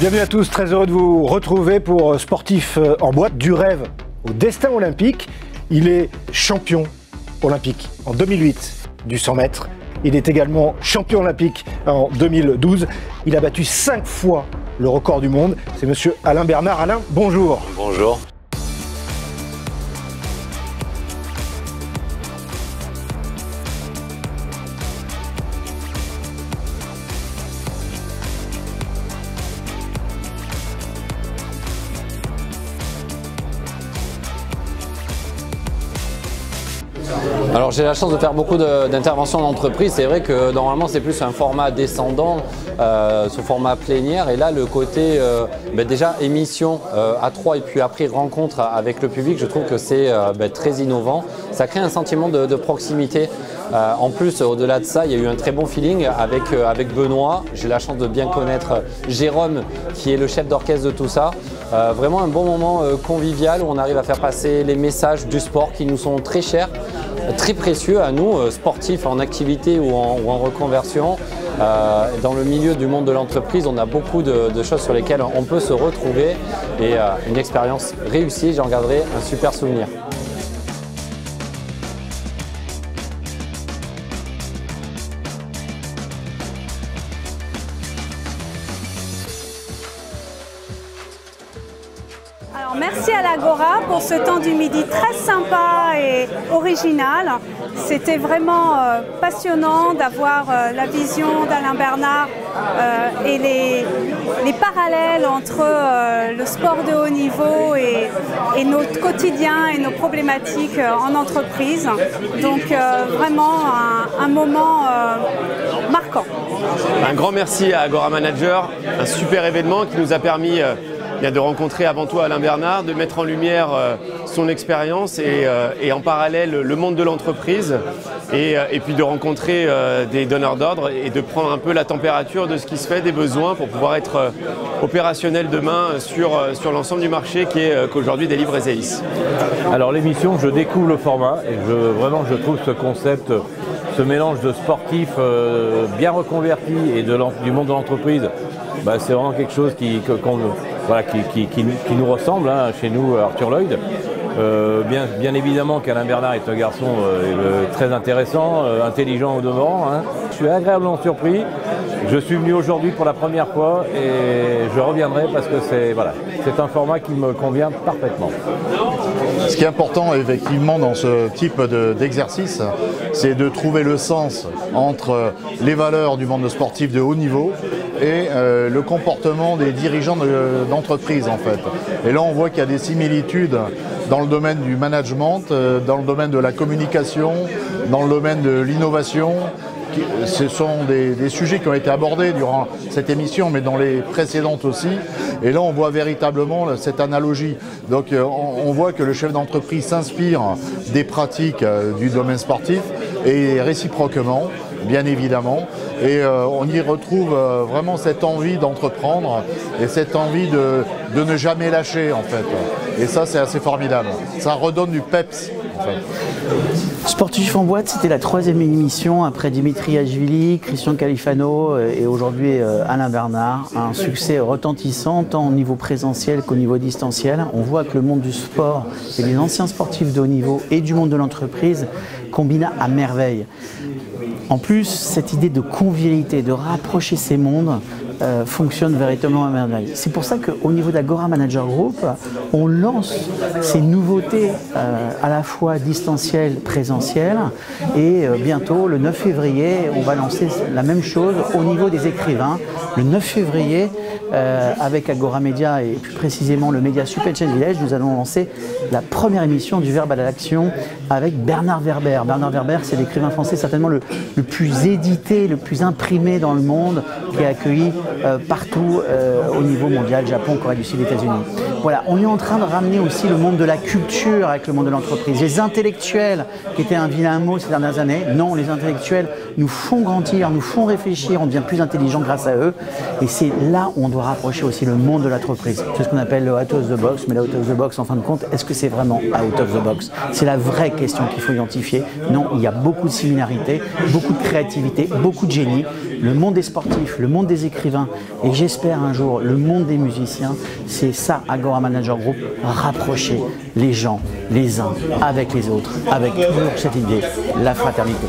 Bienvenue à tous, très heureux de vous retrouver pour Sportif en boîte, du rêve au destin olympique. Il est champion olympique en 2008 du 100 mètres. Il est également champion olympique en 2012. Il a battu 5 fois le record du monde. C'est monsieur Alain Bernard. Alain, bonjour. Bonjour. Alors j'ai la chance de faire beaucoup d'interventions d'entreprise. C'est vrai que normalement c'est plus un format descendant, sous format plénière. Et là le côté déjà émission à 3 et puis après rencontre avec le public, je trouve que c'est très innovant. Ça crée un sentiment de proximité. En plus, au-delà de ça, il y a eu un très bon feeling avec Benoît. J'ai la chance de bien connaître Jérôme qui est le chef d'orchestre de tout ça. Vraiment un bon moment convivial où on arrive à faire passer les messages du sport qui nous sont très chers, très précieux à nous, sportifs en activité ou en reconversion. Dans le milieu du monde de l'entreprise, on a beaucoup de choses sur lesquelles on peut se retrouver et une expérience réussie, j'en garderai un super souvenir. Alors, merci à l'Agora pour ce temps du midi très sympa et original. C'était vraiment passionnant d'avoir la vision d'Alain Bernard et les parallèles entre le sport de haut niveau et notre quotidien et nos problématiques en entreprise. Donc vraiment un moment marquant. Un grand merci à Agora Manager, un super événement qui nous a permis de rencontrer avant tout Alain Bernard, de mettre en lumière son expérience et en parallèle le monde de l'entreprise et puis de rencontrer des donneurs d'ordre et de prendre un peu la température de ce qui se fait, des besoins pour pouvoir être opérationnel demain sur l'ensemble du marché qu'aujourd'hui délivre Ezeis. Alors l'émission, je découvre le format et vraiment je trouve ce concept, ce mélange de sportifs bien reconvertis et du monde de l'entreprise, c'est vraiment quelque chose qui nous ressemble chez nous, Arthur Lloyd. Bien évidemment qu'Alain Bernard est un garçon très intéressant, intelligent au demeurant. Je suis agréablement surpris. Je suis venu aujourd'hui pour la première fois et je reviendrai parce que c'est un format qui me convient parfaitement. Ce qui est important effectivement dans ce type d'exercice, c'est de trouver le sens entre les valeurs du monde sportif de haut niveau et le comportement des dirigeants d'entreprise en fait. Et là on voit qu'il y a des similitudes dans le domaine du management, dans le domaine de la communication, dans le domaine de l'innovation. Ce sont des sujets qui ont été abordés durant cette émission, mais dans les précédentes aussi. Et là, on voit véritablement cette analogie. Donc, on voit que le chef d'entreprise s'inspire des pratiques du domaine sportif et réciproquement, bien évidemment. Et on y retrouve vraiment cette envie d'entreprendre et cette envie de ne jamais lâcher, en fait. Et ça, c'est assez formidable. Ça redonne du peps, en fait. Sportif en boîte, c'était la 3e émission après Dimitri Ashvili, Christian Califano et aujourd'hui Alain Bernard. Un succès retentissant tant au niveau présentiel qu'au niveau distanciel. On voit que le monde du sport et les anciens sportifs de haut niveau et du monde de l'entreprise combinent à merveille. En plus, cette idée de convivialité, de rapprocher ces mondes, fonctionne véritablement à merveille. C'est pour ça qu'au niveau d'Agora Manager Group, on lance ces nouveautés à la fois distancielles, présentielles et bientôt, le 9 février, on va lancer la même chose au niveau des écrivains. Le 9 février, avec Agora Média et plus précisément le média Supply Chain Village, nous allons lancer la première émission du Verbe à l'action avec Bernard Werber. Bernard Werber, c'est l'écrivain français certainement le plus édité, le plus imprimé dans le monde, qui est accueilli partout au niveau mondial, Japon, Corée du Sud, États-Unis. Voilà, on est en train de ramener aussi le monde de la culture avec le monde de l'entreprise. Les intellectuels, qui étaient un vilain mot ces dernières années, non, les intellectuels nous font grandir, nous font réfléchir, on devient plus intelligent grâce à eux. Et c'est là où on doit rapprocher aussi le monde de l'entreprise. C'est ce qu'on appelle le out of the box, mais le out of the box, en fin de compte, est-ce que c'est vraiment out of the box? C'est la vraie question qu'il faut identifier. Non, il y a beaucoup de similarités, beaucoup de créativité, beaucoup de génie. le monde des sportifs, le monde des écrivains et j'espère un jour le monde des musiciens. C'est ça Agora Manager Group, rapprocher les gens les uns avec les autres, avec toujours cette idée, la fraternité.